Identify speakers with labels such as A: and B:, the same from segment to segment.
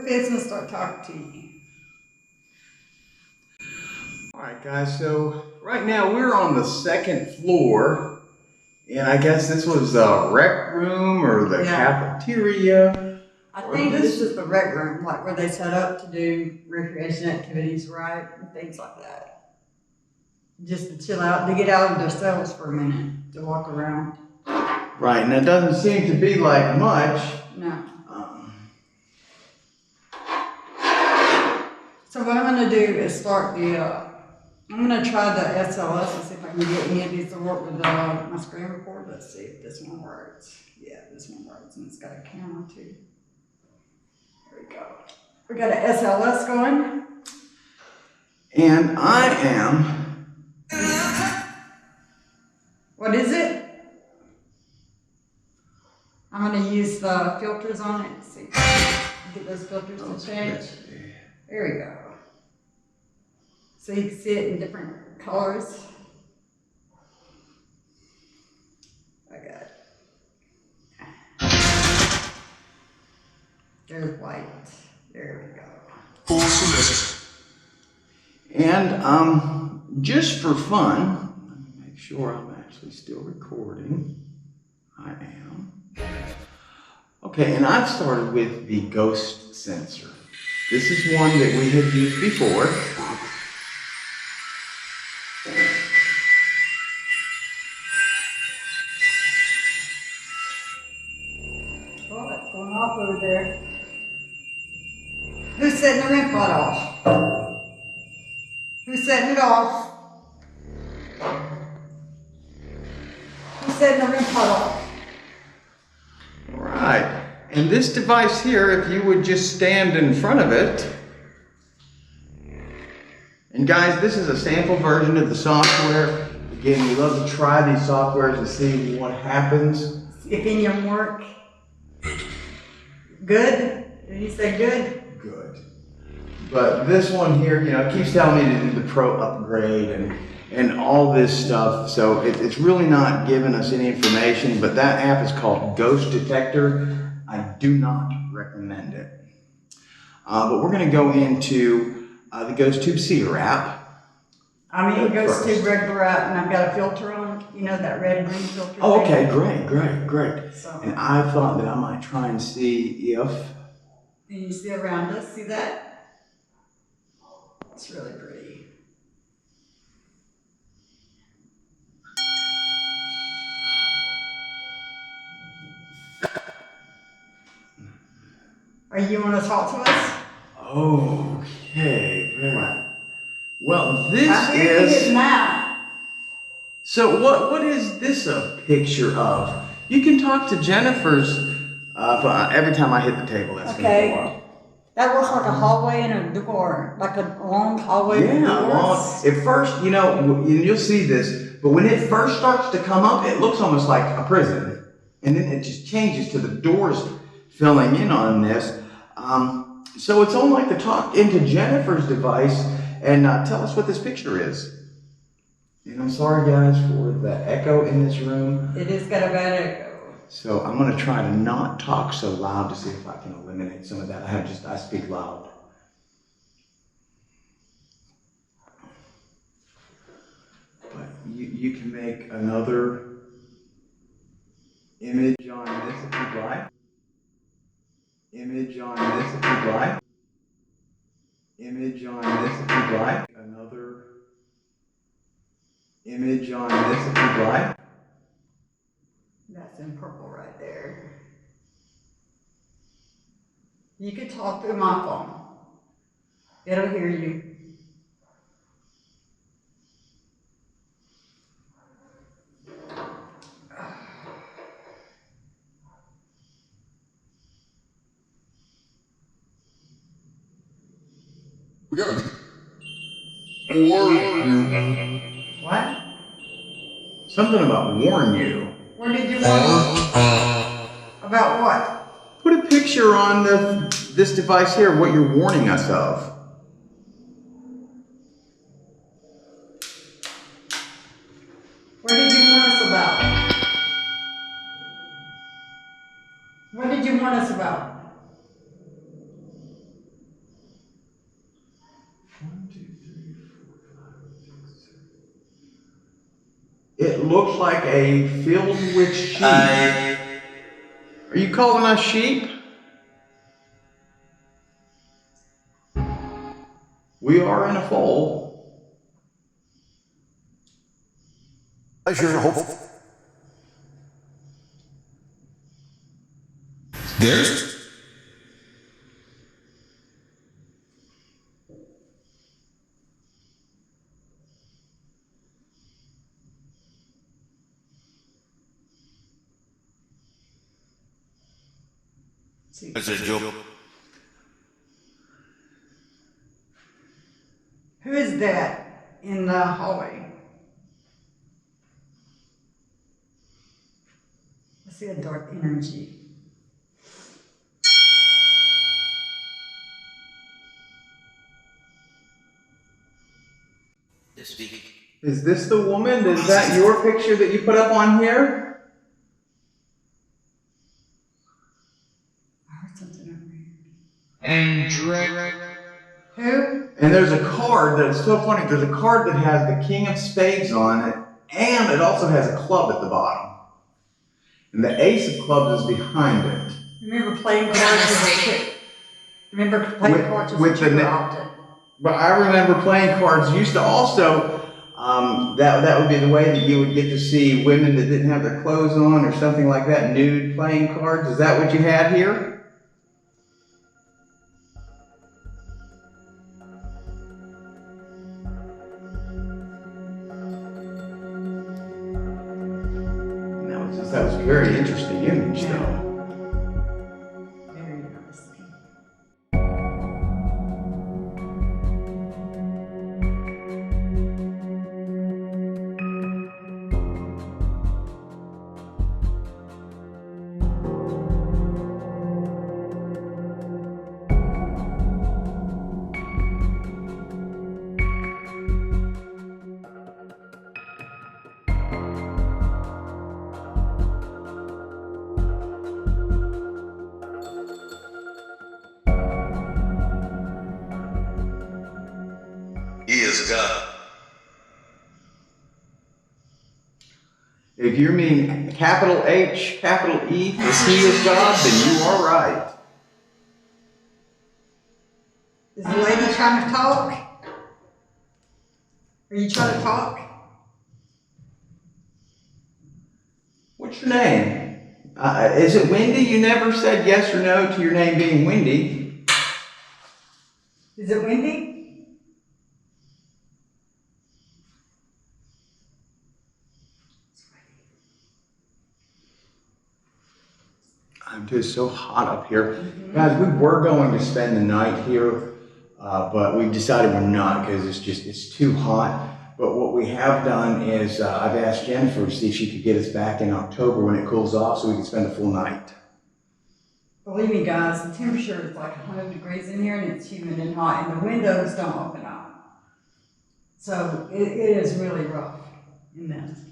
A: fence and start talking to you.
B: Alright guys, so right now we're on the second floor, and I guess this was the rec room or the cafeteria.
A: I think this is the rec room, like where they set up to do recreation activities, right? And things like that. Just to chill out, to get out of their cells for a minute, to walk around.
B: Right, and it doesn't seem to be like much.
A: No. So what I'm going to do is start I'm going to try the SLS and see if I can get any of these to work with my screen recorder. Let's see if this one works. Yeah, this one works, and it's got a camera too. There we go. We got an SLS going.
B: And I am...
A: What is it? I'm going to use the filters on it. Let's see. Get those filters to change. There we go. So you can see it in different colors. I got it. There's white. There we go.
B: And just for fun, let me make sure I'm actually still recording. I am. Okay, and I've started with the ghost sensor. This is one that we have used before.
A: Oh, that's going off over there. Who's setting the REM pod off? Who's setting it off? Who's setting the REM pod off?
B: All right. And this device here, if you would just stand in front of it. And guys, this is a sample version of the software. Again, we love to try these softwares and see what happens.
A: If any of them work. Good? Did you say good?
B: Good. But this one here, you know, it keeps telling me to do the pro upgrade and all this stuff. So it's really not giving us any information, but that app is called Ghost Detector. I do not recommend it. But we're going to go into the Ghost Tube Seer app.
A: I mean, Ghost Tube regular app, and I've got a filter on, you know, that red-green filter.
B: Oh, okay, great.
A: So,
B: and I thought that I might try and see if...
A: And you see around us, see that? It's really pretty. Are you want to talk to us?
B: Okay, very well. This
A: I think it is now.
B: So what is this a picture of? You can talk to Jennifer's. Every time I hit the table, that's
A: okay.
B: Gonna go up.
A: That looks like a hallway and a door, like a long hallway.
B: Yeah, long. At first, you know, and you'll see this, but when it first starts to come up, it looks almost like a prison, and then it just changes to the doors filling in on this. So it's almost like to talk into Jennifer's device and tell us what this picture is. And I'm sorry, guys, for the echo in this room.
A: It has got a bad echo.
B: So I'm going to try to not talk so loud to see if I can eliminate some of that. I speak loud. But you can make another image on this if you'd like. Image on this if you'd like. Image on this if you'd like. Another image on this if you'd like.
A: That's in purple right there. You could talk through my phone. It'll hear you.
C: We gotta warn you.
A: What?
B: Something about warn you.
A: Where did you want About what?
B: Put a picture on this device here, what you're warning us of.
A: What did you warn us about? What did you warn us about?
B: looks like a field with sheep. Are you calling us sheep? We are in a fold.
C: Pleasure, hope. There's. It's a joke.
A: Who is that in the hallway? I see a dark energy.
B: Is this the woman? Is that your picture that you put up on here?
A: I heard something over here.
D: And
A: Who?
B: And there's a card that's so funny. There's a card that has the King of Spades on it, and it also has a club at the bottom. And the Ace of Clubs is behind it.
A: Remember playing cards as a kid? Remember playing cards as a kid often?
B: But I remember playing cards. Used to also, that would be the way that you would get to see women that didn't have their clothes on or something like that, nude playing cards. Is that what you had here? That was a very interesting image, though.
A: Very interesting.
C: He is God.
B: If you mean capital H, capital E, if He is God, then you are right.
A: Is the lady trying to talk? Are you trying to talk?
B: What's your name? Is it Wendy? You never said yes or no to your name being Wendy.
A: Is it Wendy?
B: I'm just so hot up here. Guys, we were going to spend the night here, but we decided we're not because it's too hot. But what we have done is I've asked Jennifer to see if she could get us back in October when it cools off so we can spend a full night.
A: Believe me, guys, the temperature is like 100 degrees in here and it's humid and hot, and the windows don't open up. So it is really rough in this.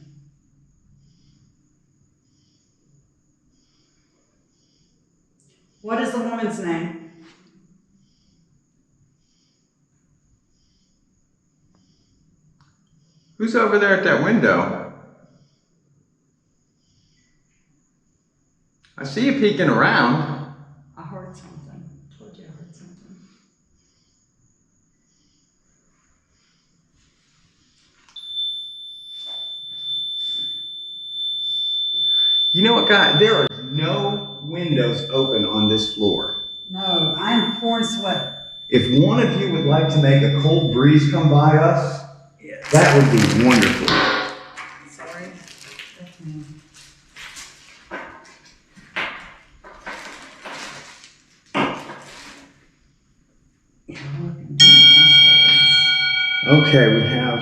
A: What is the woman's name?
B: Who's over there at that window? I see you peeking around.
A: I heard something. I told you I heard something.
B: You know what, guys? There are no windows open on this floor.
A: No, I'm pouring sweat.
B: If one of you would like to make a cold breeze come by us, that would be wonderful.
A: Sorry. That's me. Yeah, we're looking downstairs.
B: Okay, we have.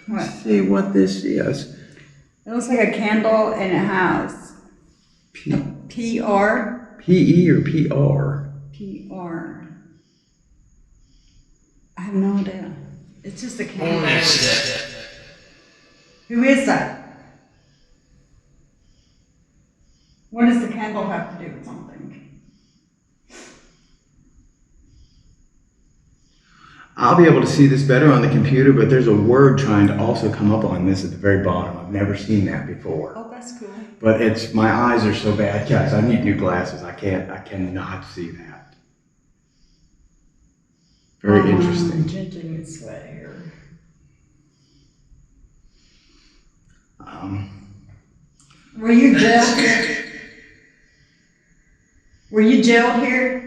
A: What?
B: Let's see what this is.
A: It looks like a candle and it has PR.
B: PE or PR?
A: PR. I have no idea. It's just a candle. Who is that? What does the candle have to do with something?
B: I'll be able to see this better on the computer, but there's a word trying to also come up on this at the very bottom. I've never seen that before.
A: Oh, that's cool.
B: But my eyes are so bad, guys. I need new glasses. I cannot see that. Very interesting.
A: Changing its way here. Were you jailed here? Were you jailed here?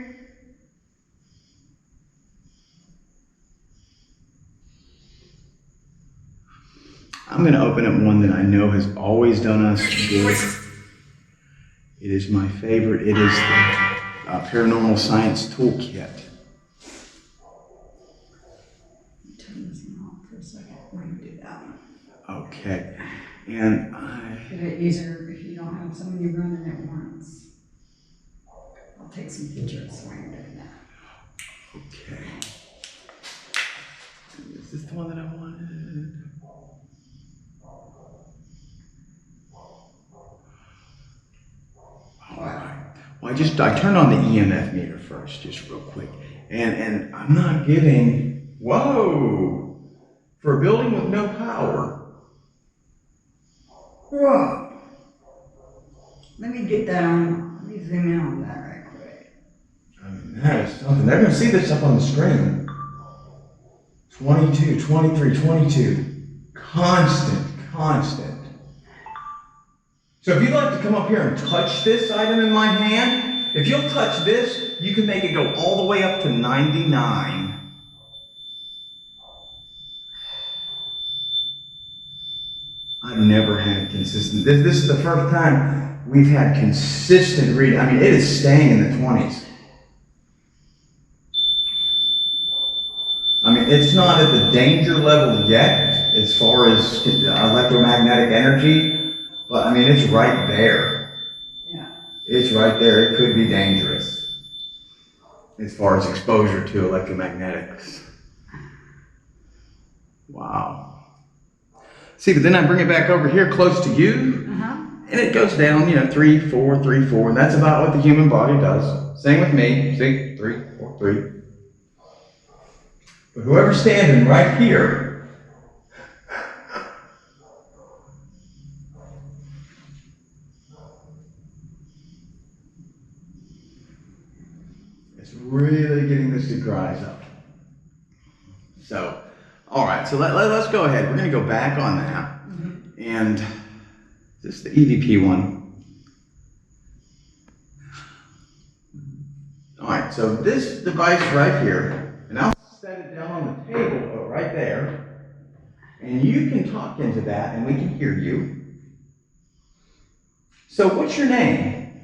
B: I'm going to open up one that I know has always done us good. It is my favorite. It is the Paranormal Science Toolkit.
A: Turn this one off for a second. We're going to do that one.
B: Okay. And
A: Get it easier if you don't have so many running at once. I'll take some pictures while you're doing that.
B: Okay. Is this the one that I wanted? All right. Well, I turned on the EMF meter first, just real quick. And I'm not getting, whoa, for a building with no power.
A: Whoa. Let me get that on. Let me zoom in on that right quick.
B: I mean, that is something. They're going to see this up on the screen. 22, 23, 22. Constant. So if you'd like to come up here and touch this item in my hand, if you'll touch this, you can make it go all the way up to 99. I've never had consistent. This is the first time we've had consistent reading. I mean, it is staying in the 20s. I mean, it's not at the danger level yet as far as electromagnetic energy, but I mean, it's right there.
A: Yeah.
B: It's right there. It could be dangerous as far as exposure to electromagnetics. Wow. See, but then I bring it back over here close to you, and it goes down, 3, 4, 3, 4, and that's about what the human body does. Same with me. See, 3, 4, 3. But whoever's standing right here, is really getting this to rise up. So, all right, so let's go ahead. We're going to go back on that. And this is the EVP one. All right, so this device right here, and I'll set it down on the table right there, and you can talk into that and we can hear you. So what's your name?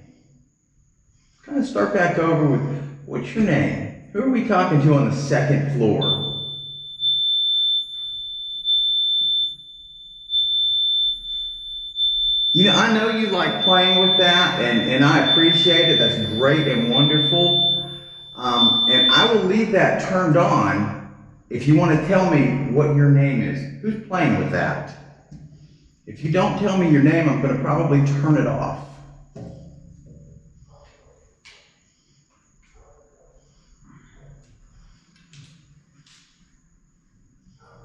B: Kind of start back over with, what's your name? Who are we talking to on the second floor? I know you like playing with that, and I appreciate it. That's great and wonderful. And I will leave that turned on if you want to tell me what your name is. Who's playing with that? If you don't tell me your name, I'm going to probably turn it off.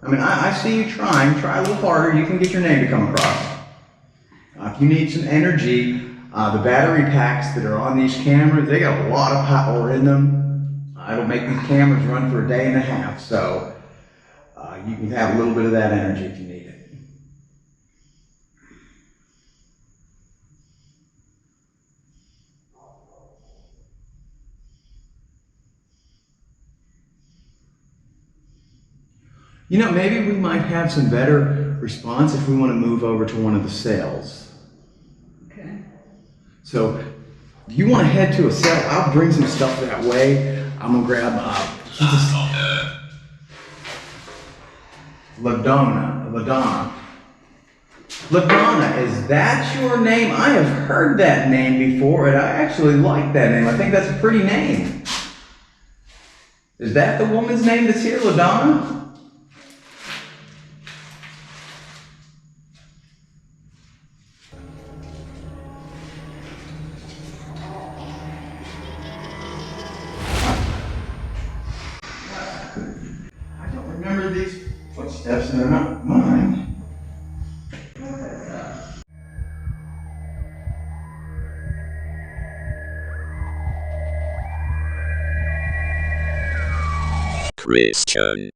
B: I mean, I see you trying. Try a little harder. You can get your name to come across. If you need some energy, the battery packs that are on these cameras, they got a lot of power in them. It'll make these cameras run for a day and a half, so you can have a little bit of that energy if you need it. Maybe we might have some better response if we want to move over to one of the cells.
A: Okay.
B: So, if you want to head to a cell, I'll bring some stuff that way. I'm going to grab LaDonna. LaDonna, is that your name? I have heard that name before, and I actually like that name. I think that's a pretty name. Is that the woman's name that's here, LaDonna? footsteps and they're not mine.
D: Christian.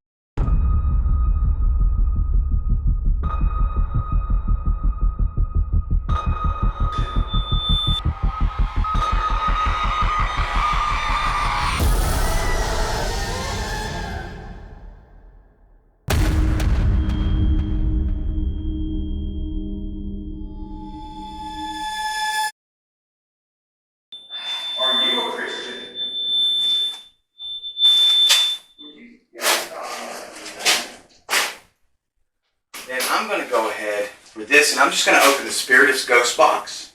B: Are you a Christian? Then I'm going to go ahead with this, and I'm just going to open the Spiritist Ghost box.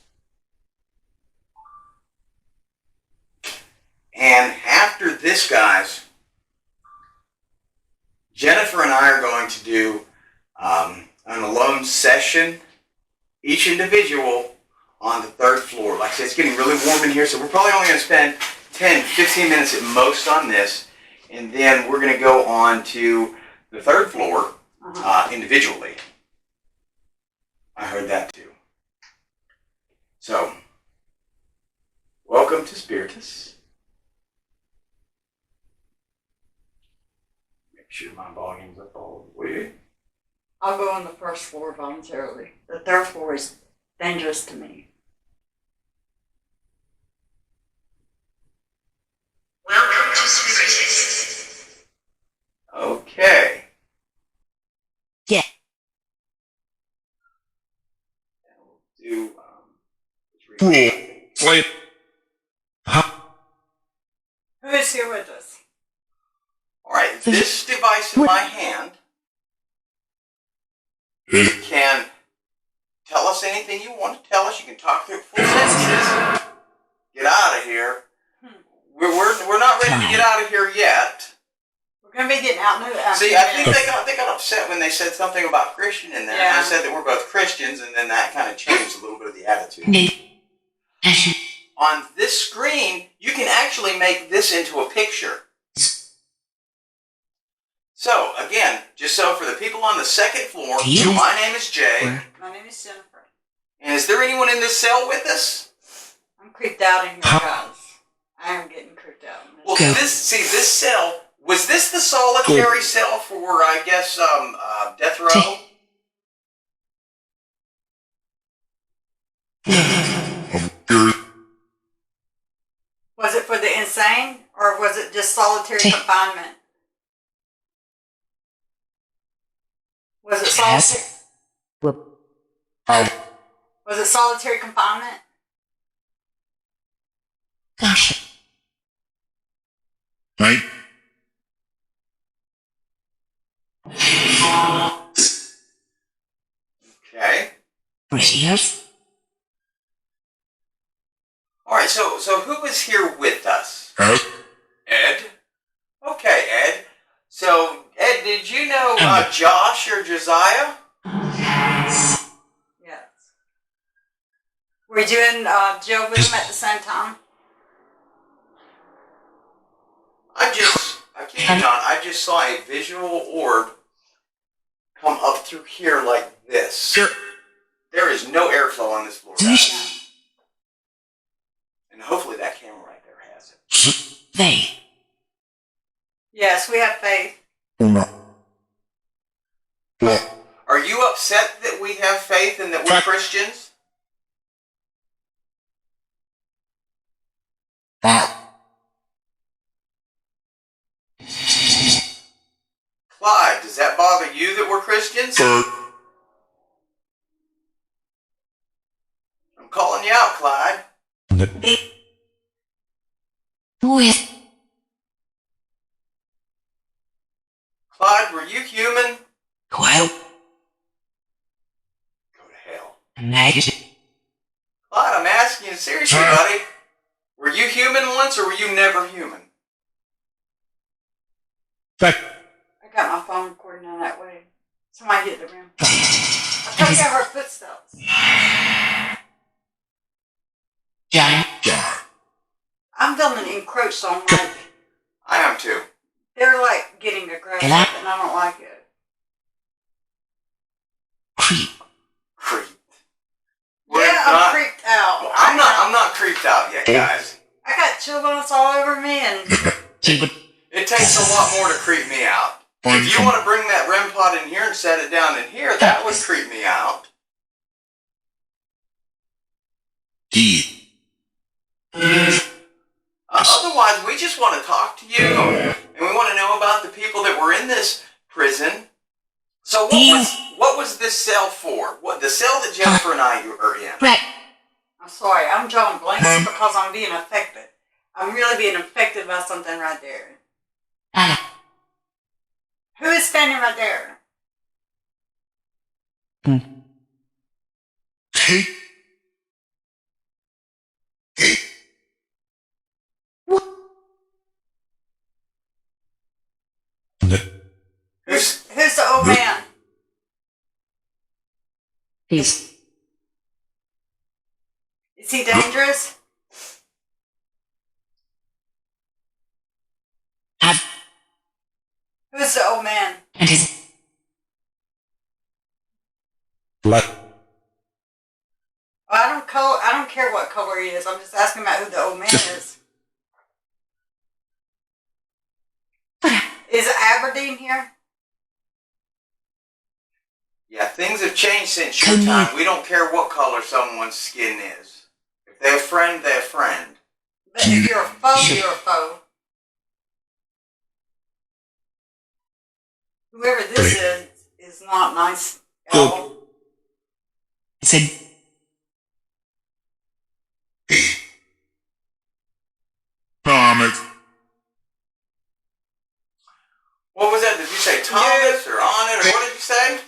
B: And after this, guys, Jennifer and I are going to do an alone session, each individual on the third floor. Like I said, it's getting really warm in here, so we're probably only going to spend 10, 15 minutes at most on this, and then we're going to go on to the third floor individually. I heard that too. So, welcome to Spiritus. Make sure my volume's up all the way.
A: I'll go on the first floor voluntarily. The third floor is dangerous to me.
E: Welcome to Spiritus.
B: Okay.
D: Yeah.
B: And we'll do,
C: Sleep.
A: Who is here with us?
B: Alright, this device in my hand can tell us anything you want to tell us. You can talk through full sentences. Get out of here. We're not ready to get out of here yet.
A: We're going to be getting out in a
B: See, I think they got upset when they said something about Christian in there.
A: Yeah.
B: And I said that we're both Christians, and then that kind of changed a little bit of the attitude. On this screen, you can actually make this into a picture. So, again, just so for the people on the second floor, my name is Jay.
A: My name is Jennifer.
B: And is there anyone in this cell with us?
A: I'm creeped out in here, guys. I am getting creeped out.
B: Well, this cell, was this the solitary cell for, I guess, death row?
A: Was it for the insane, or was it just solitary confinement? Was it solitary? Was it solitary confinement?
C: Right?
B: Okay. All right. So who was here with us? Ed. Okay, Ed. So Ed, did you know Josh or Josiah?
A: Yes. Were you in jail with them at the same time?
B: I kid you not, I just saw a visual orb come up through here like this.
C: Sure.
B: There is no airflow on this floor, guys. And hopefully that camera right there has it.
A: Yes, we have faith.
B: Are you upset that we have faith and that we're Christians? Clyde, does that bother you that we're Christians? I'm calling you out, Clyde. Clyde, were you human? Go to hell. Clyde, I'm asking you seriously, buddy. Were you human once, or were you never human?
A: I got my phone recording on that way. Somebody hit the rim. I thought I heard footsteps. I'm feeling encroached on, like,
B: I am too.
A: they're like getting aggressive, and I don't like it.
B: creeped out yet, guys.
A: I got chill bumps all over me, and
B: It takes a lot more to creep me out. If you want to bring that REM pod in here and set it down in here, that would creep me out.
C: D.
B: Otherwise, we just want to talk to you, and we want to know about the people that were in this prison. So what was this cell for? What the cell that Jennifer and I are in?
A: I'm sorry, I'm drawing blanks because I'm being affected. I'm really being affected by something right there. Who is standing right there?
C: Take.
A: Who's the old man?
D: He's
A: Is he dangerous? Who's the old man?
D: and his
C: Black.
A: Well, I don't care what color he is. I'm just asking about who the old man is. Is Aberdeen here?
B: Yeah, things have changed since your time. We don't care what color someone's skin is. If they're a friend, they're a friend.
A: But if you're a foe, you're a foe. Whoever this is not nice at all.
D: said
C: Thomas.
B: What was that? Did you say Thomas or on it, or what did you say?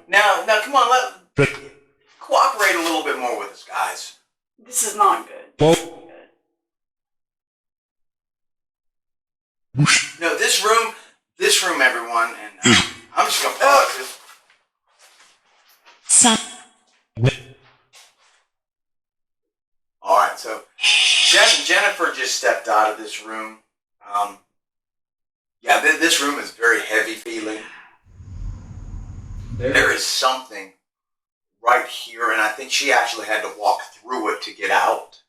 B: Now, come on, cooperate a little bit more with us, guys.
A: This is not good.
C: Well,
B: No, this room, everyone, and I'm just gonna pause this.
D: son.
B: All right, so Jennifer just stepped out of this room. Yeah, this room is very heavy feeling. There is something right here, and I think she actually had to walk through it to get out.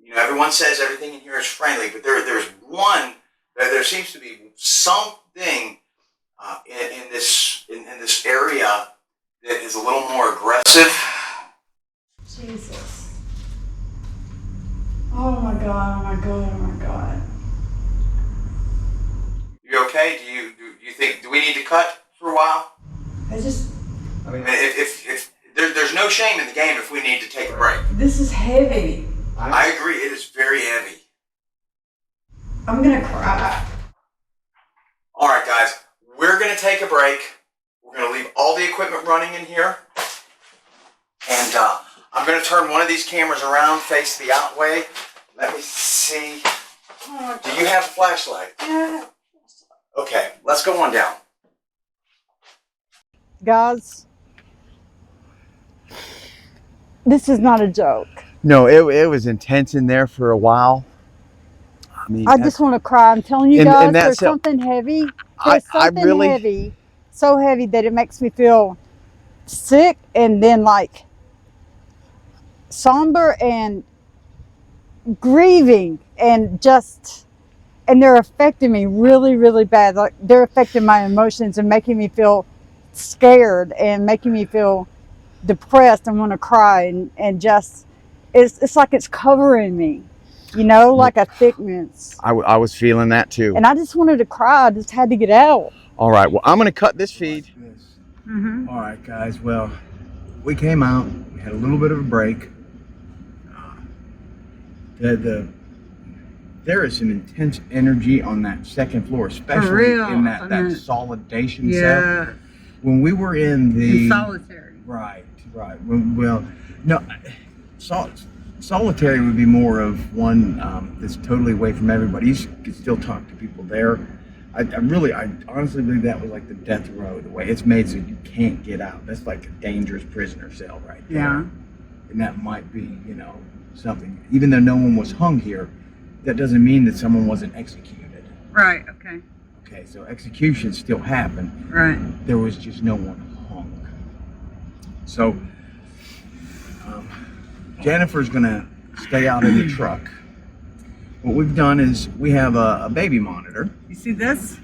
B: You know, everyone says everything in here is friendly, but there seems to be something in this area that is a little more aggressive.
A: Jesus. Oh my God, oh my God, oh my God.
B: You okay? Do you think, do we need to cut for a while?
A: I mean,
B: If there's no shame in the game if we need to take a break.
A: this is heavy.
B: I agree, it is very heavy.
A: I'm gonna cry.
B: All right, guys, we're going to take a break. We're going to leave all the equipment running in here. And I'm going to turn one of these cameras around, face the out way. Let me see.
A: Oh,
B: Do you have a flashlight?
A: yeah.
B: Okay, let's go on down.
A: Guys, this is not a joke.
B: No, it was intense in there for a while. I mean,
A: I just want to cry. I'm telling you
B: And-
A: guys,
B: and that's
A: there's
B: so-
A: something heavy.
B: I
A: There's something
B: really-
A: heavy, so heavy that it makes me feel sick and then like somber and grieving and they're affecting me really, really bad. Like they're affecting my emotions and making me feel scared and making me feel depressed and want to cry and just it's like it's covering me, you know, like a thickness.
B: I was feeling that too.
A: And I just wanted to cry. I just had to get out.
B: All right, well, I'm going to cut this feed.
A: Mm-hmm.
B: All right, guys. Well, we came out. We had a little bit of a break. There is some intense energy on that second floor, especially
A: real,
B: in that
A: isn't it?
B: solidation cell. When we were in the
A: solitary.
B: right. Well, no, solitary would be more of one that's totally away from everybody. You could still talk to people there. I honestly believe that was like the death row, the way it's made so you can't get out. That's like a dangerous prisoner cell right there.
A: Yeah.
B: And that might be, you know, something. Even though no one was hung here, that doesn't mean that someone wasn't executed.
A: Right. Okay.
B: Okay, so execution still happened.
A: Right.
B: There was just no one hung. So Jennifer's gonna stay out in the truck. What we've done is we have a baby monitor,
A: You see this?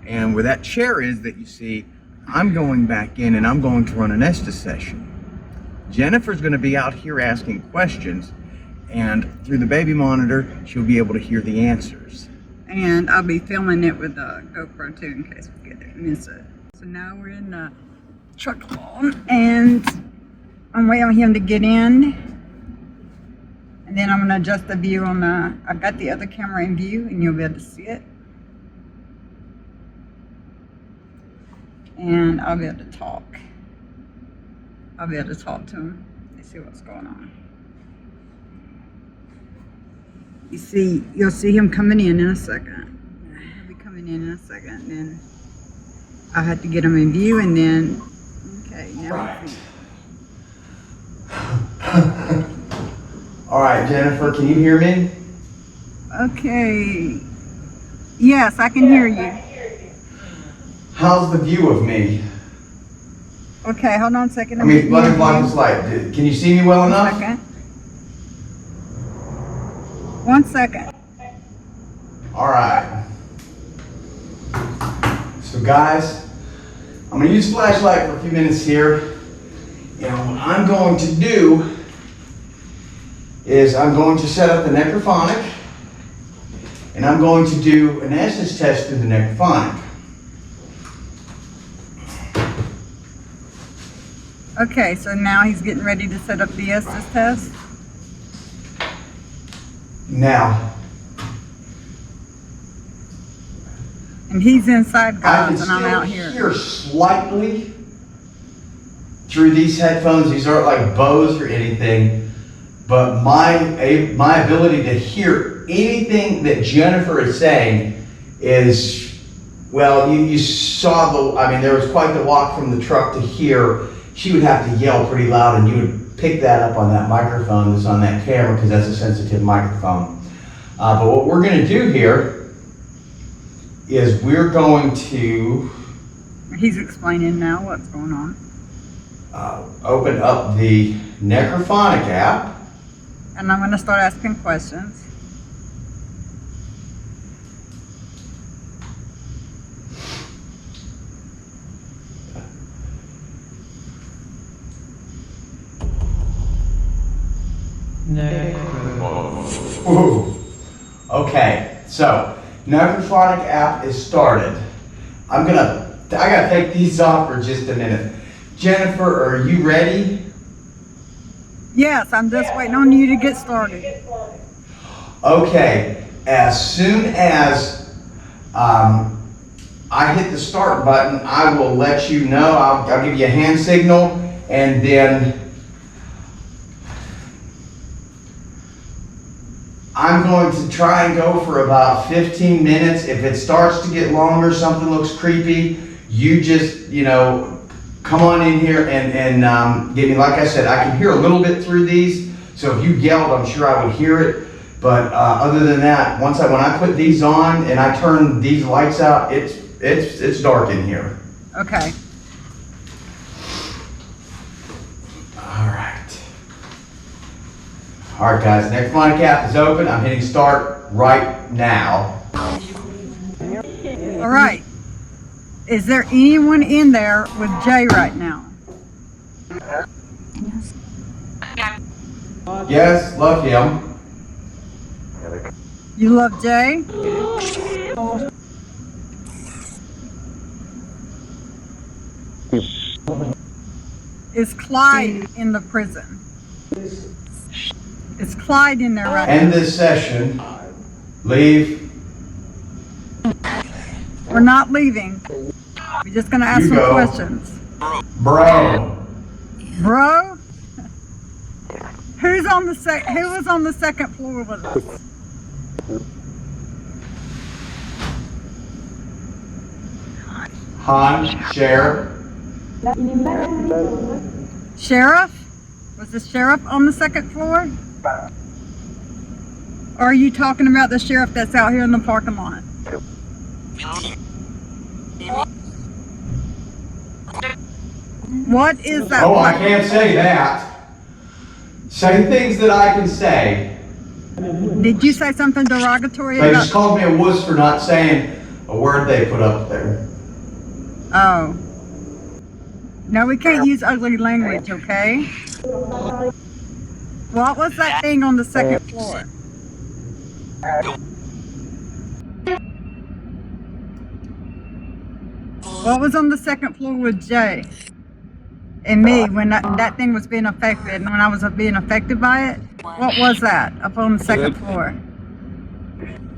B: and where that chair is that you see, I'm going back in and I'm going to run an Estes session. Jennifer's gonna be out here asking questions, and through the baby monitor, she'll be able to hear the answers.
A: And I'll be filming it with a GoPro too in case we get it, miss it. So now we're in the truck lawn and I'm waiting on him to get in. And then I'm gonna adjust the view on I've got the other camera in view and you'll be able to see it. And I'll be able to talk. I'll be able to talk to him and see what's going on. You'll see him coming in a second. He'll be coming in a second, and then I had to get him in view, and then, okay, now
B: Right. All right, Jennifer, can you hear me?
A: Okay. Yes, I can hear you.
B: How's the view of me?
A: Okay, hold on a second.
B: I mean, let me block this light. Can you see me well enough?
A: 1 second.
B: All right. So guys, I'm gonna use flashlight for a few minutes here. And what I'm going to do is I'm going to set up the necrophonic, and I'm going to do an Estes test through the necrophonic.
A: Okay, so now he's getting ready to set up the Estes test.
B: Now,
A: And he's inside,
B: I can
A: guys, and I'm
B: still
A: out here.
B: hear slightly through these headphones. These aren't like Bose or anything, but my ability to hear anything that Jennifer is saying is, well, you saw I mean, there was quite the walk from the truck to here. She would have to yell pretty loud, and you would pick that up on that microphone that's on that camera, because that's a sensitive microphone. But what we're going to do here is we're going to
A: He's explaining now what's going on.
B: open up the necrophonic app.
A: And I'm going to start asking questions.
B: Ooh. Okay, so necrophonic app is started. I gotta take these off for just a minute. Jennifer, are you ready?
A: Yes, I'm just waiting on you to get started.
B: Okay, as soon as I hit the start button, I will let you know. I'll give you a hand signal, and then I'm going to try and go for about 15 minutes. If it starts to get longer, something looks creepy, you just, come on in here and get me. Like I said, I can hear a little bit through these, so if you yelled, I'm sure I would hear it. But other than that, when I put these on and I turn these lights out, it's dark in here.
A: Okay.
B: All right, guys, necrophonic app is open. I'm hitting start right now.
A: All right. Is there anyone in there with Jay right now?
B: Yes, love him.
A: You love Jay? Is Clyde in the prison? Is Clyde in there right
B: End this session. Leave.
A: now? We're not leaving. We're just gonna ask
B: You
A: some
B: go.
A: questions.
B: Bro.
A: Bro? Who was on the second floor with us?
B: Han, Sheriff.
A: Sheriff? Was the sheriff on the second floor? Or are you talking about the sheriff that's out here in the parking lot? What is that?
B: Oh, I can't say that. Say things that I can say.
A: Did you say something derogatory
B: They
A: about?
B: just called me a wuss for not saying a word they put up there.
A: Oh. No, we can't use ugly language, okay? What was that thing on the second floor? What was on the second floor with Jay and me when that thing was being affected and when I was being affected by it? What was that up on the second floor?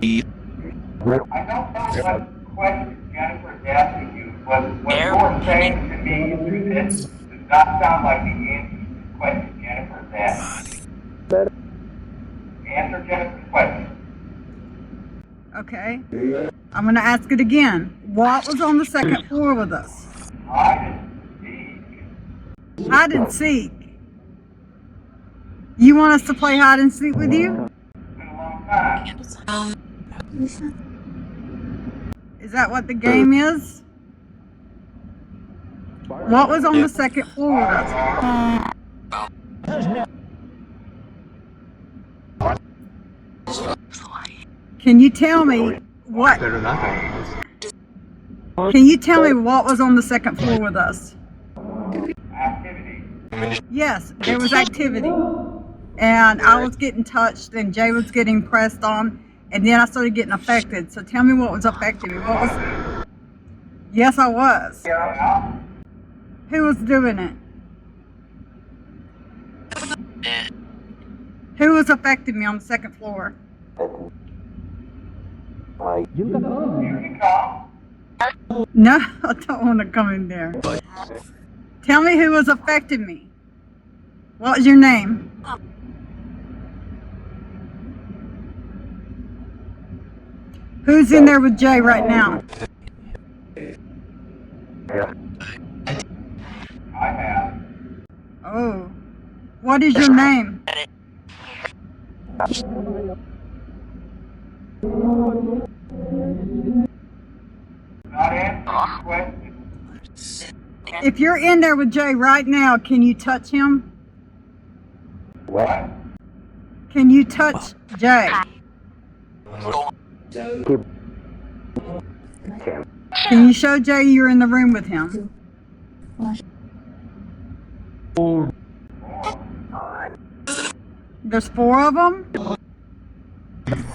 F: I don't know what question Jennifer is asking you, but what you're saying to me through this does not sound like the answer to the question Jennifer is asking. Answer Jennifer's question.
A: Okay. I'm going to ask it again. What was on the second floor with us?
F: Hide and seek.
A: Hide and seek. You want us to play hide and seek with you?
F: It's been a long time.
A: Is that what the game is? What was on the second floor with us? Can you tell me what? Can you tell me what was on the second floor with us?
F: Activity.
A: Yes, there was activity. And I was getting touched and Jay was getting pressed on and then I started getting affected. So tell me what was affecting me. What was? Yes, I was.
F: Yeah.
A: Who was doing it? Who was affecting me on the second floor?
F: You can come.
A: No, I don't want to come in there. Tell me who was affecting me. What was your name? Who's in there with Jay right now?
F: I have.
A: Oh. What is your name?
F: Not answering your question.
A: If you're in there with Jay right now, can you touch him?
F: What?
A: Can you touch Jay? Can you show Jay you're in the room with him? There's 4 of them?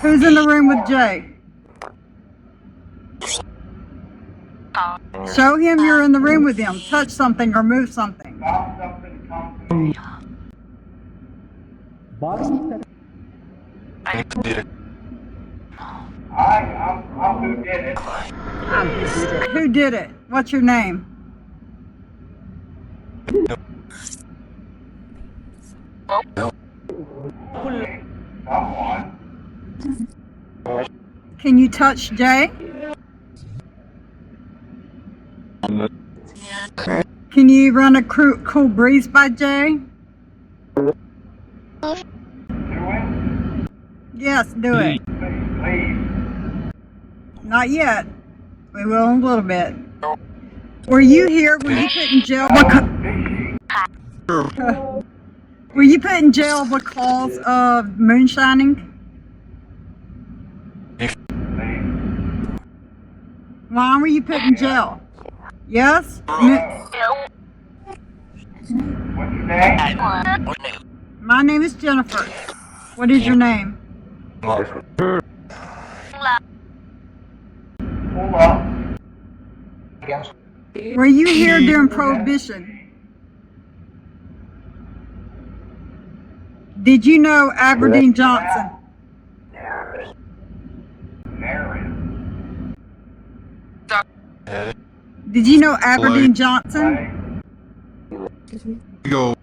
A: Who's in the room with Jay? Show him you're in the room with him. Touch something or move something.
F: Stop something, come to me. I'm who did it.
A: Who did it? What's your name?
F: Someone.
A: Can you touch Jay? Can you run a cool breeze by Jay?
F: Do it.
A: Yes, do it.
F: Please.
A: Not yet. We will in a little bit. Were you here? Were you put in jail? Were you put in jail because of moonshining? Why were you put in jail? Yes?
F: What's your name?
A: My name is Jennifer. What is your name?
F: Hold up.
A: Were you here during Prohibition? Did you know Aberdeen Johnson?
F: Narrative.
A: Did you know Aberdeen Johnson?
C: Go.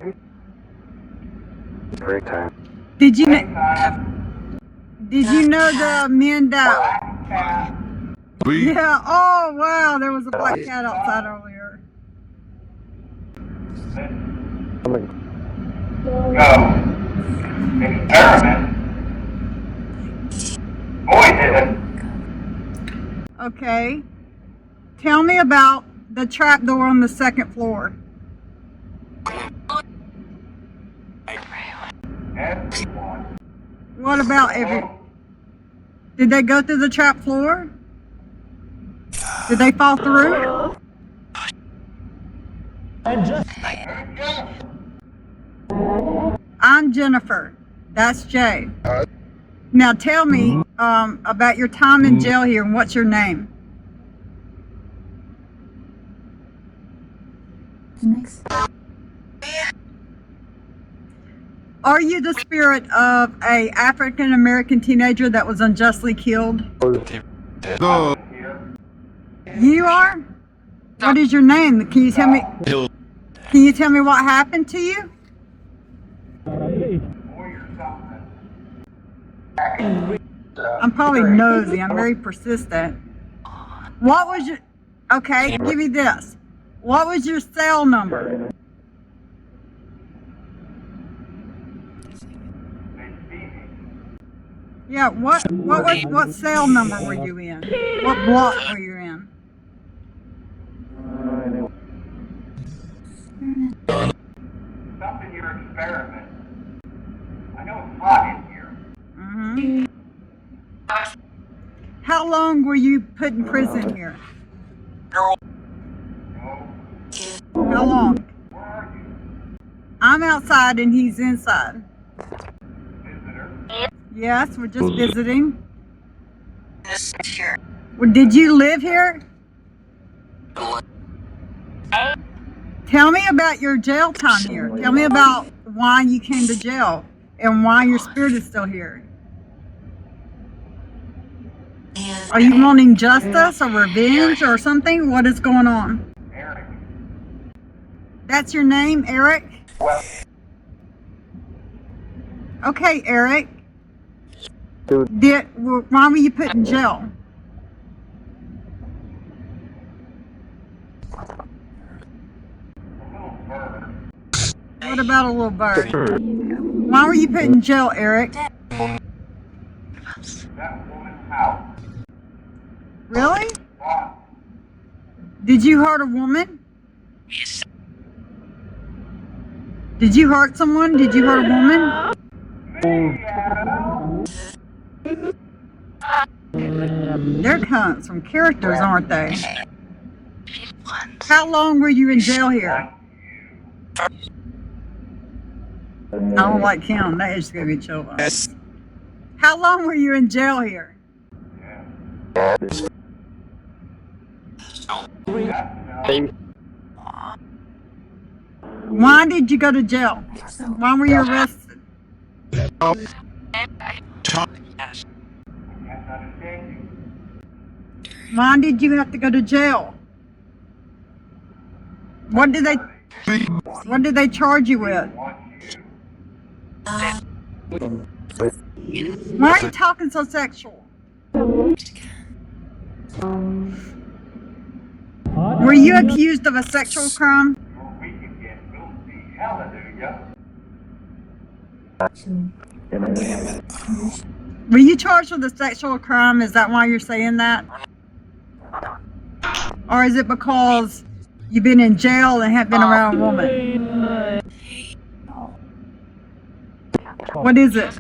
A: Did you know? Did you know the men that?
C: We.
A: Yeah. Oh wow, there was a black cat outside earlier.
F: Go. Experiment. Boy did it.
A: Okay. Tell me about the trap door on the second floor.
F: Everyone.
A: What about did they go through the trap floor? Did they fall through? I'm Jennifer. That's Jay. Now tell me about your time in jail here and what's your name?
G: Next.
A: Are you the spirit of a African American teenager that was unjustly killed?
C: No.
A: You are? What is your name? Can you tell me? Can you tell me what happened to you? I'm probably nosy. I'm very persistent. What was your? Okay, give me this. What was your cell number? Yeah, what cell number were you in? What block were you in?
F: Stop in your experiment. I know it's hot in here.
A: Mm-hmm. How long were you put in prison here?
F: No.
A: How long?
F: Where are you?
A: I'm outside and he's inside.
F: Visitor.
A: Yes, we're just visiting. Well, did you live here? Tell me about your jail time here. Tell me about why you came to jail and why your spirit is still here. Are you wanting justice or revenge or something? What is going on?
F: Eric.
A: That's your name, Eric? Okay, Eric. Why were you put in jail? What about a little bird? Why were you put in jail, Eric?
F: That woman's house.
A: Really?
F: Boss.
A: Did you hurt a woman? Did you hurt someone? Did you hurt a woman? They're kind of some characters, aren't they? How long were you in jail here? I don't like him. That is going to be children. How long were you in jail here? Why did you go to jail? Why were you arrested? Why did you have to go to jail? What did they charge you with? Why are you talking so sexual? Were you accused of a sexual crime? Were you charged with a sexual crime? Is that why you're saying that? Or is it because you've been in jail and have been around a woman? What is it?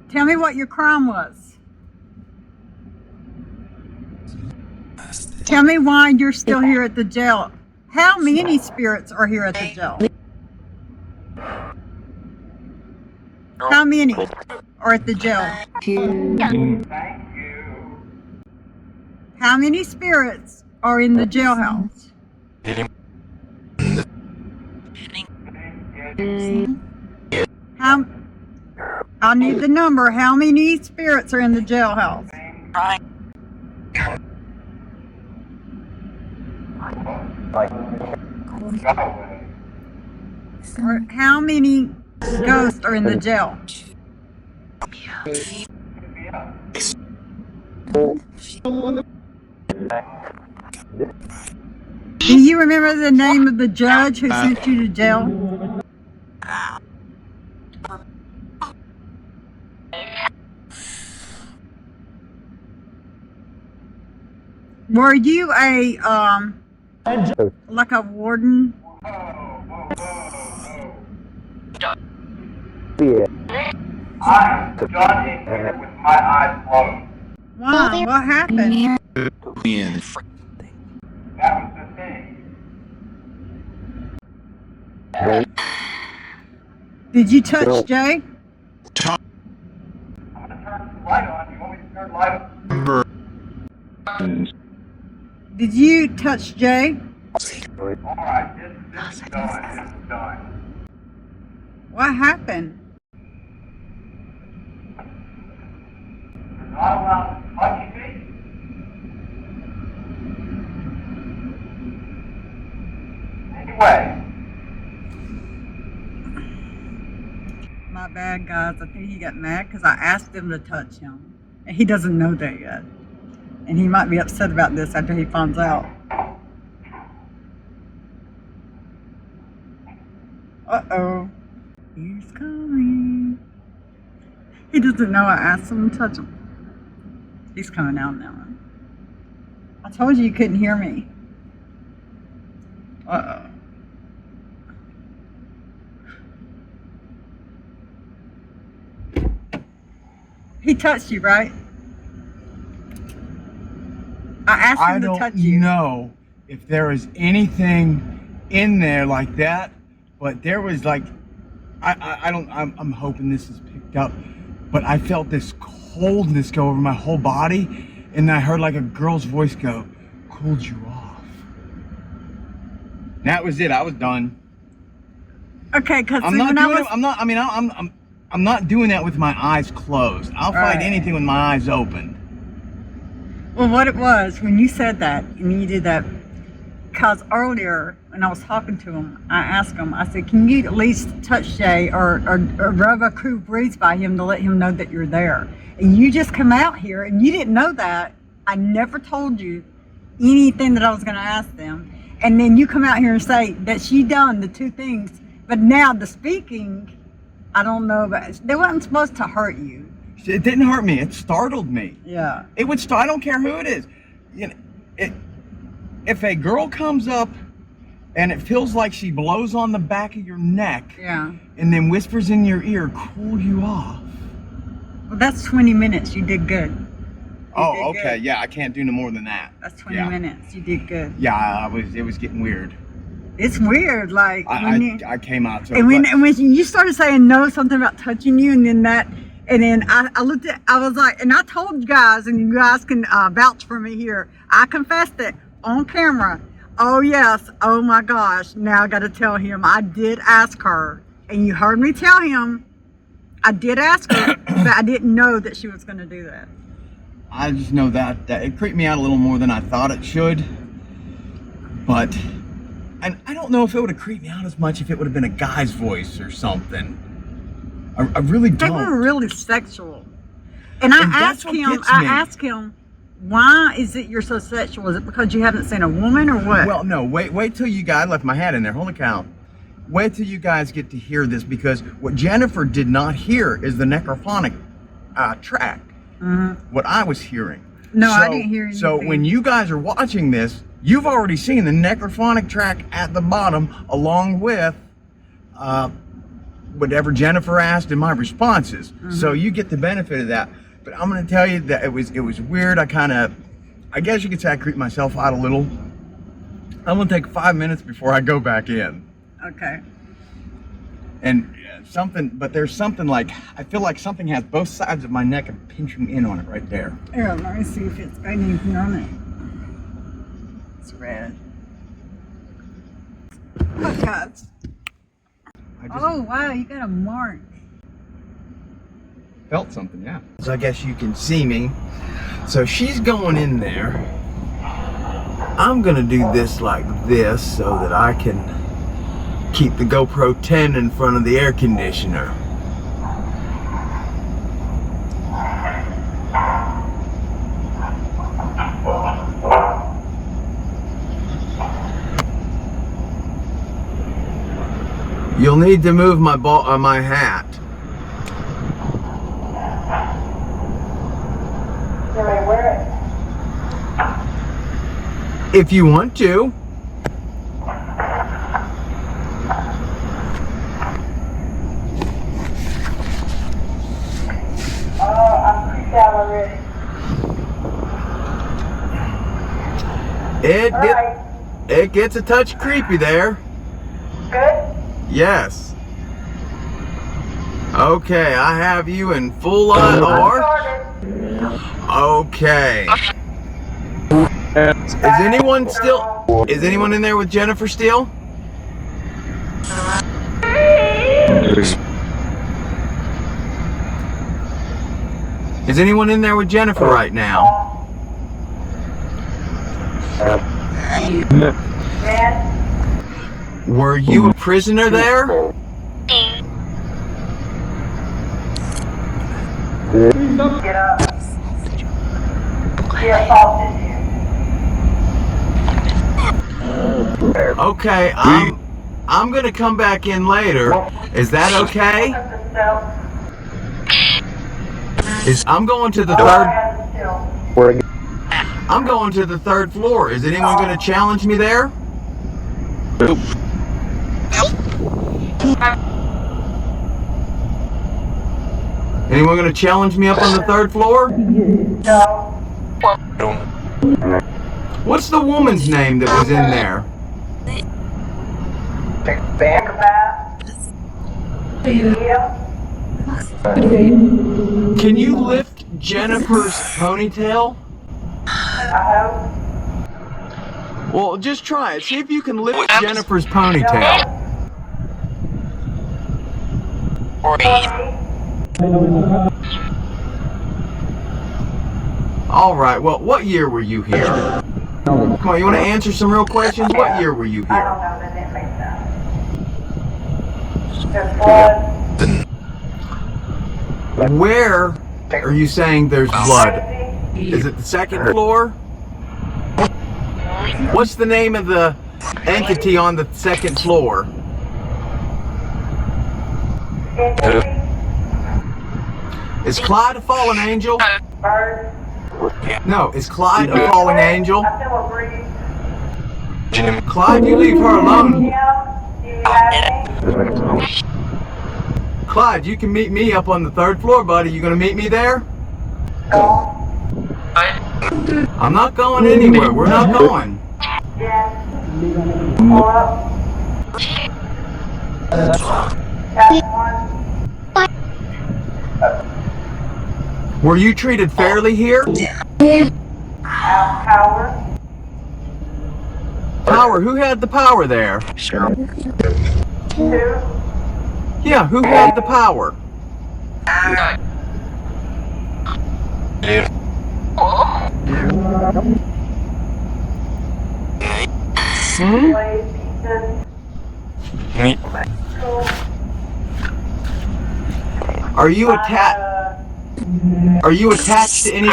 A: Tell me what your crime was. Tell me why you're still here at the jail. How many spirits are here at the jail? How many are at the jail? How many spirits are in the jailhouse? I need the number. How many spirits are in the jailhouse? Or how many ghosts are in the jail? Do you remember the name of the judge who sent you to jail? Were you a like a warden?
F: I'm done in here with my eyes closed.
A: Why? What happened?
C: In.
F: That was the thing.
A: Did you touch Jay?
C: Top
F: I'm gonna turn the light on. You want me to turn the light on?
C: number.
A: Did you touch Jay?
F: Alright, this is done. This is done.
A: What happened?
F: You're not allowed to touch me? Anyway,
A: My bad, guys. I think he got mad because I asked him to touch him. And he doesn't know that yet. And he might be upset about this after he finds out. Uh-oh. He's coming. He doesn't know I asked him to touch him. He's coming out now. I told you couldn't hear me. Uh-oh. He touched you, right? I asked him to touch you.
B: I don't know if there was anything in there like that, but there was like, I'm hoping this is picked up, but I felt this coldness go over my whole body, and I heard like a girl's voice go, "Cooled you off." That was it. I was done.
A: Okay, because
B: I'm not doing that with my eyes closed. I'll fight anything with my eyes open.
A: Well, what it was, when you said that, and you did that, because earlier, when I was talking to him, I asked him, I said, can you at least touch Jay or rub a cool breeze by him to let him know that you're there? And you just come out here, and you didn't know that. I never told you anything that I was going to ask them. And then you come out here and say that she done the two things, but now the speaking, I don't know, but they wasn't supposed to hurt you.
B: It didn't hurt me. It startled me.
A: Yeah.
B: It would I don't care who it is. You know, if a girl comes up and it feels like she blows on the back of your neck,
A: Yeah.
B: and then whispers in your ear, "Cool you off."
A: Well, that's 20 minutes. You did good. You
B: Oh,
A: did
B: okay.
A: good.
B: Yeah, I can't do no more than that.
A: That's 20
B: Yeah.
A: minutes. You did good.
B: Yeah, it was getting weird.
A: It's weird, like
B: I came out to
A: and when you started saying no, something about touching you, and then I looked at, I was like, and I told you guys, and you guys can vouch for me here. I confessed it on camera. Oh yes, oh my gosh. Now I got to tell him I did ask her, and you heard me tell him I did ask her, but I didn't know that she was going to do that.
B: I just know that it creeped me out a little more than I thought it should. But, and I don't know if it would have creeped me out as much if it would have been a guy's voice or something. I really
A: They
B: don't.
A: were really sexual. And I
B: that's what gets
A: I
B: me.
A: asked him, why is it you're so sexual? Is it because you haven't seen a woman or what?
B: Well, no, wait till you guys, I left my hat in there, holy cow. Wait till you guys get to hear this, because what Jennifer did not hear is the necrophonic track. What I was hearing.
A: No, I didn't hear anything.
B: So when you guys are watching this, you've already seen the necrophonic track at the bottom, along with whatever Jennifer asked in my responses. So you get the benefit of that. But I'm going to tell you that it was weird. I guess you could say I creeped myself out a little. I'm going to take 5 minutes before I go back in.
A: Okay.
B: And there's something like, I feel like something has both sides of my neck and pinching in on it right there.
A: Here, let me see if it's got anything on it. It's red. Oh, God. Oh, wow, you got a mark.
B: Felt something, yeah. So I guess you can see me. So she's going in there. I'm gonna do this like this so that I can keep the GoPro 10 in front of the air conditioner. You'll need to move my my hat.
F: Can I wear it?
B: If you want to.
F: I'm creeped out already.
B: It gets a touch creepy there.
F: Good?
B: Yes. Okay, I have you in full IR. Okay. Is anyone in there with Jennifer still? Is anyone in there with Jennifer right now? Were you a prisoner there?
F: Get up. Get off here.
B: Okay, I'm gonna come back in later. Is that okay? I'm going to the third floor. Is anyone gonna challenge me there? Anyone gonna challenge me up on the third floor?
F: No.
B: What's the woman's name that was in there? Can you lift Jennifer's ponytail? Well, just try it. See if you can lift Jennifer's ponytail. All right, well, what year were you here? Come on, you want to answer some real questions? What year were you
F: I
B: here?
F: don't know, that didn't make sense. There's blood.
B: Where are you saying there's blood? Is it the second floor? What's the name of the entity on the second floor? Is Clyde a fallen angel?
F: Bird.
B: No, is Clyde a fallen angel?
F: I feel a breeze.
B: Clyde, you leave her alone.
F: Do you have me?
B: Clyde, you can meet me up on the third floor, buddy. You gonna meet me there?
F: Go.
B: I'm not going anywhere. We're not going.
F: Yes. Pull up. That's one.
B: Were you treated fairly here?
F: Power.
B: Power, who had the power there?
F: 2.
B: Yeah, who had the power? Hmm?
F: Blade pieces.
B: Are you attached? Are you attached to any?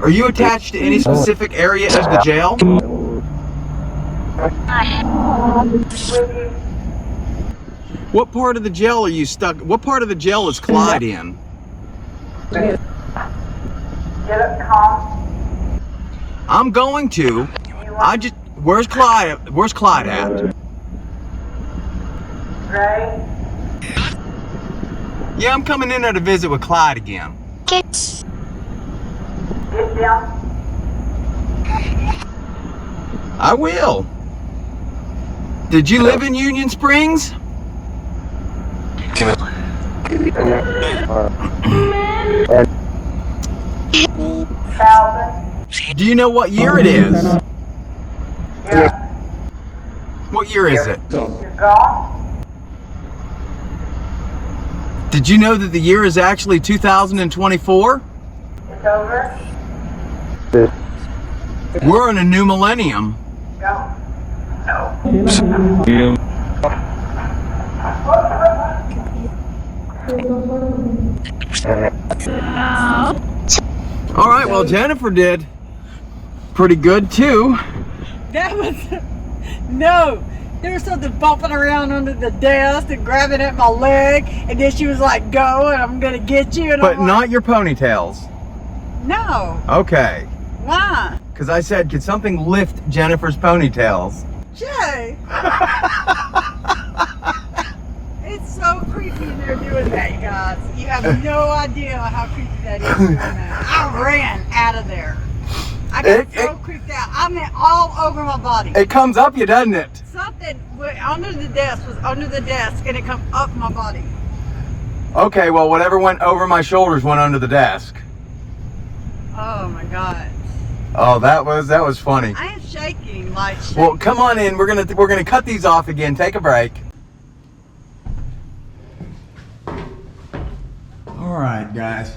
B: Are you attached to any specific area of the jail? What part of the jail are you stuck? What part of the jail is Clyde in?
F: Get it calm.
B: I'm going to. Where's Clyde? Where's Clyde at?
F: Right?
B: Yeah, I'm coming in there to visit with Clyde again.
F: Get down.
B: I will. Did you live in Union Springs? Do you know what year it is?
F: Yeah.
B: What year is it?
F: You're gone.
B: Did you know that the year is actually 2024?
F: It's over.
B: We're in a new millennium.
F: Go. No.
B: All right, well, Jennifer did pretty good too.
G: That was, no,
A: There was something bumping around under the desk and grabbing at my leg, and then she was like, "Go, and I'm gonna get you." And
B: But
A: I'm
B: not
A: like,
B: your ponytails.
A: No.
B: Okay.
A: Why?
B: Because I said, could something lift Jennifer's ponytails?
A: Jay. It's so creepy in there doing that, you guys. You have no idea how creepy that is doing that. I ran out of there. I got so creeped out. I mean, all over my body.
B: It comes up you, doesn't it?
A: Something under the desk was under the desk, and it come up my body.
B: Okay, well, whatever went over my shoulders went under the desk.
A: Oh my God.
B: Oh, that was funny.
A: I am shaking, like shaking.
B: Well, come on in. We're gonna cut these off again. Take a break. All right, guys.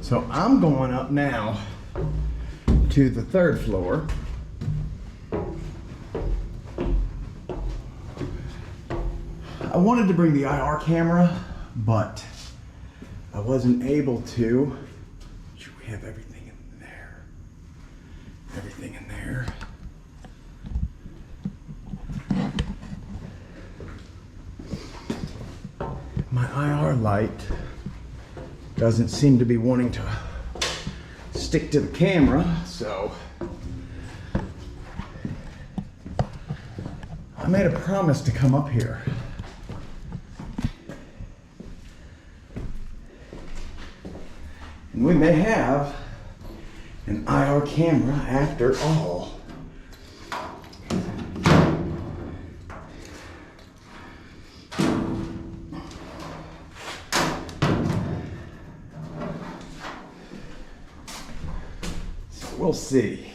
B: So I'm going up now to the 3rd floor. I wanted to bring the IR camera, but I wasn't able to. We have everything in there. Everything in there. My IR light doesn't seem to be wanting to stick to the camera, so I made a promise to come up here. And we may have an IR camera after all. So we'll see.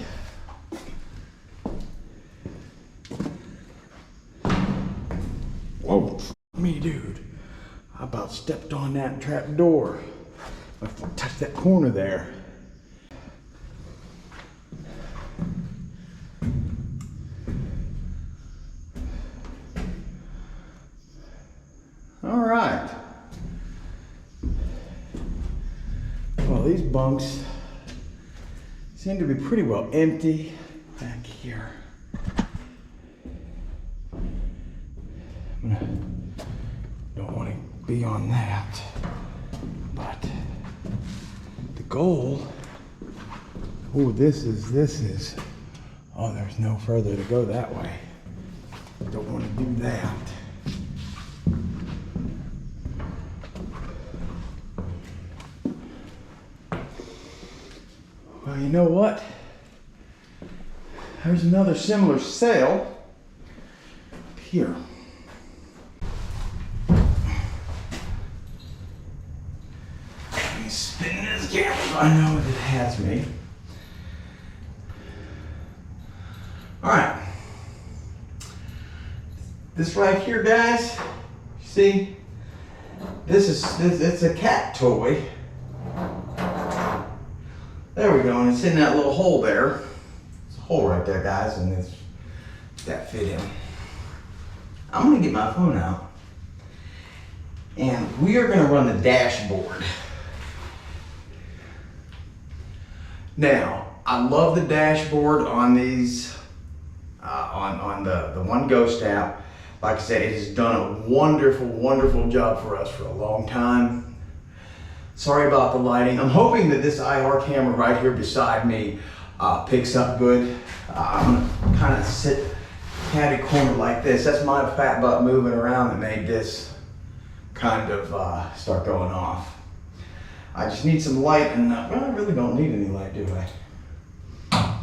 B: Whoa, me dude. I about stepped on that trap door. I touched that corner there. All right. Well, these bunks seem to be pretty well empty back here. Don't want to be on that, but the goal. Oh, this is. Oh, there's no further to go that way. Don't want to do that. Well, you know what? There's another similar sail up here. Let me spin this camera so I know it has me. All right. This right here, guys, see? It's a cat toy. There we go, and it's in that little hole there. There's a hole right there, guys, and that fit in. I'm gonna get my phone out, and we are gonna run the dashboard. Now, I love the dashboard on these, on the One Ghost app. Like I said, it has done a wonderful, wonderful job for us for a long time. Sorry about the lighting. I'm hoping that this IR camera right here beside me picks up good. I'm gonna kind of sit catty corner like this. That's my fat butt moving around that made this kind of start going off. I just need some light, and well, I really don't need any light, do I?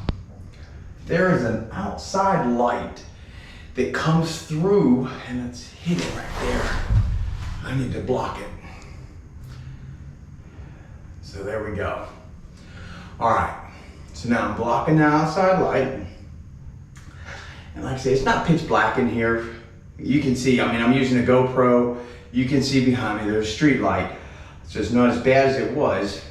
B: There is an outside light that comes through, and it's hidden right there. I need to block it. So there we go. All right, so now I'm blocking the outside light. And like I say, it's not pitch black in here. You can see, I mean, I'm using a GoPro. You can see behind me, there's a street light. It's just not as bad as it was.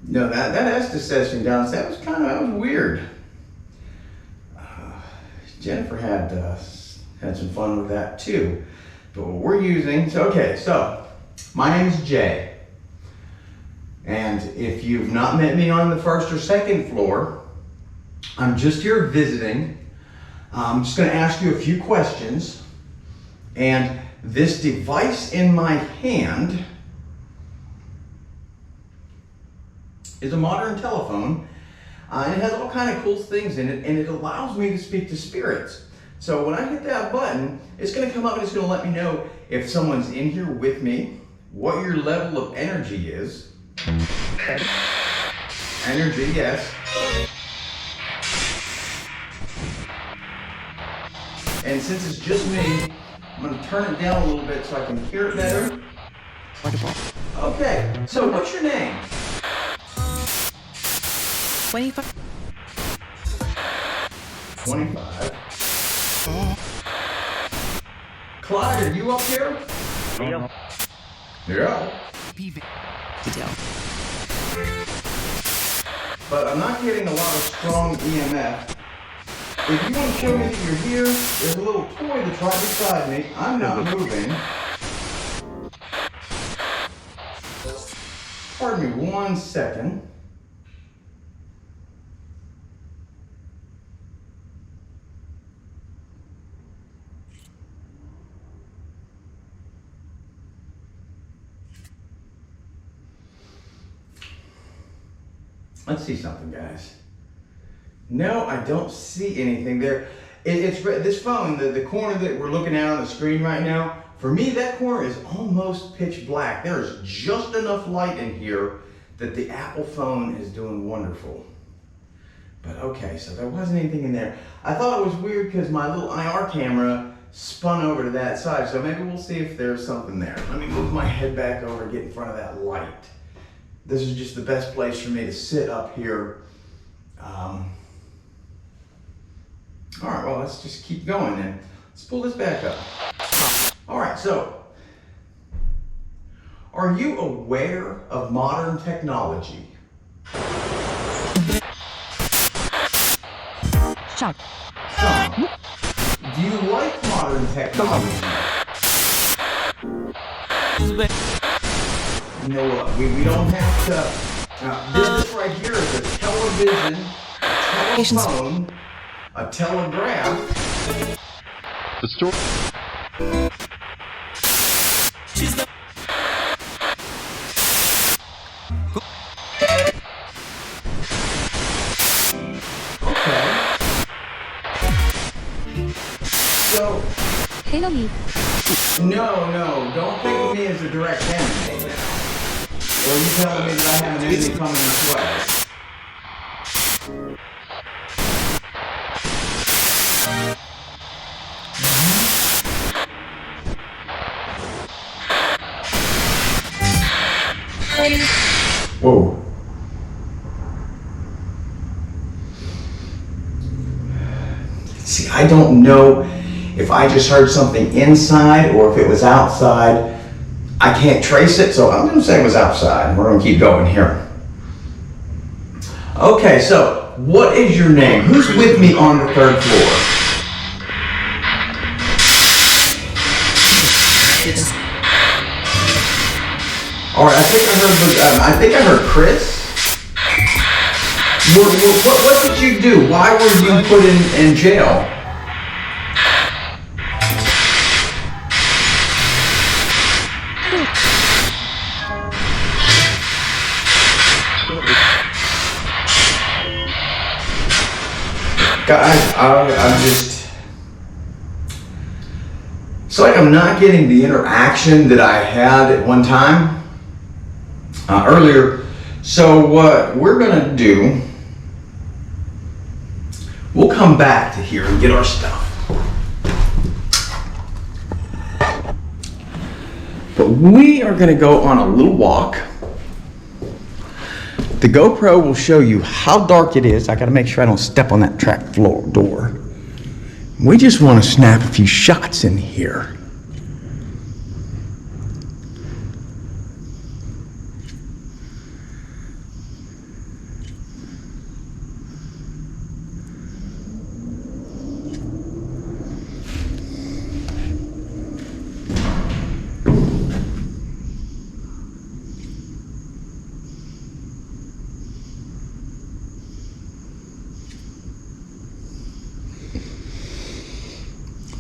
B: No, that Estes session downstairs, that was weird. Jennifer had some fun with that too. But what we're using, so my name is Jay. And if you've not met me on the 1st or 2nd floor, I'm just here visiting. I'm just going to ask you a few questions. And this device in my hand is a modern telephone. It has all kind of cool things in it, and it allows me to speak to spirits. So when I hit that button, it's going to come up and it's going to let me know if someone's in here with me, what your level of energy is. Energy, yes. And since it's just me, I'm going to turn it down a little bit so I can hear it better. Okay, so what's your name?
G: 25.
B: 25. Clyde, are you up here? Yeah. But I'm not getting a lot of strong EMF. If you want to show me that you're here, there's a little toy that's right beside me. I'm not moving. Pardon me 1 second. Let's see something, guys. No, I don't see anything there. It's this phone, the corner that we're looking at on the screen right now, for me, that corner is almost pitch black. There's just enough light in here that the Apple phone is doing wonderful. But okay, so there wasn't anything in there. I thought it was weird because my little IR camera spun over to that side, so maybe we'll see if there's something there. Let me move my head back over and get in front of that light. This is just the best place for me to sit up here. All right, well, let's just keep going then. Let's pull this back up. All right, so are you aware of modern technology?
G: Some.
B: Some. Do you like modern technology? You know what, we don't have to, this right here is a television, a telephone, a telegraph.
C: The story.
B: Okay. So, no, don't think of me as a direct enemy now. Or are you telling me that I have an enemy coming this way? Whoa. See, I don't know if I just heard something inside or if it was outside. I can't trace it, so I'm going to say it was outside. We're going to keep going here. Okay, so what is your name? Who's with me on the 3rd floor? All right, I think I heard Chris. What did you do? Why were you put in jail? Guys, I'm just, it's like I'm not getting the interaction that I had at one time earlier. So what we're gonna do, we'll come back to here and get our stuff. But we are gonna go on a little walk. The GoPro will show you how dark it is. I gotta make sure I don't step on that track floor door. We just wanna snap a few shots in here.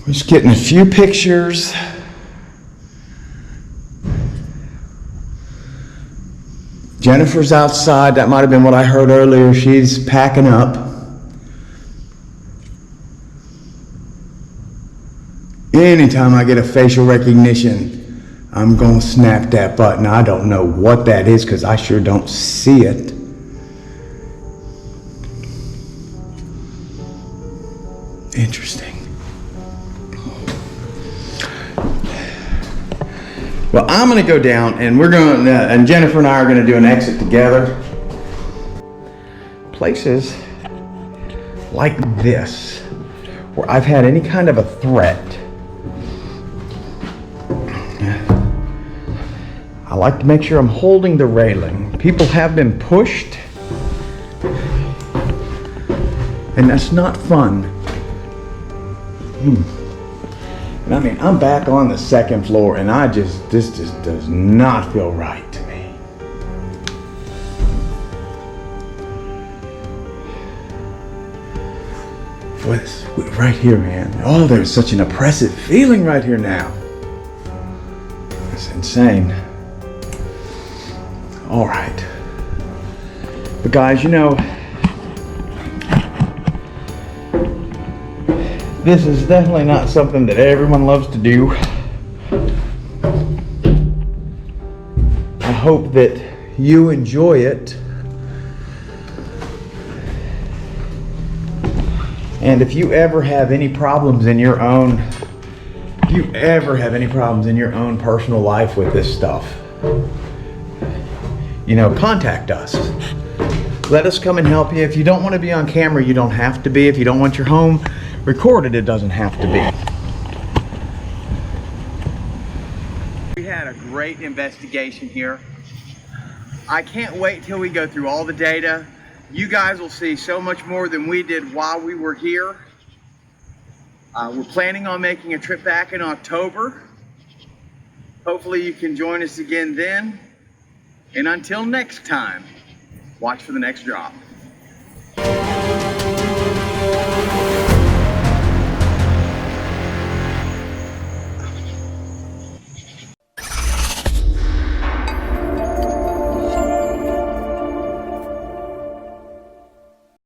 B: Just getting a few pictures. Jennifer's outside. That might have been what I heard earlier. She's packing up. Anytime I get a facial recognition, I'm gonna snap that button. I don't know what that is because I sure don't see it. Interesting. Well, I'm gonna go down and we're gonna, and Jennifer and I are gonna do an exit together. Places like this, where I've had any kind of a threat, I like to make sure I'm holding the railing. People have been pushed, and that's not fun. I mean, I'm back on the second floor, and this just does not feel right to me. Boy, this, right here, man. Oh, there's such an oppressive feeling right here now. It's insane. All right. But guys, you know, this is definitely not something that everyone loves to do. I hope that you enjoy it. And if you ever have any problems in your own, personal life with this stuff, you know, contact us. Let us come and help you. If you don't want to be on camera, you don't have to be. If you don't want your home recorded, it doesn't have to be. We had a great investigation here. I can't wait till we go through all the data. You guys will see so much more than we did while we were here. We're planning on making a trip back in October. Hopefully you can join us again then. And until next time, watch for the next drop.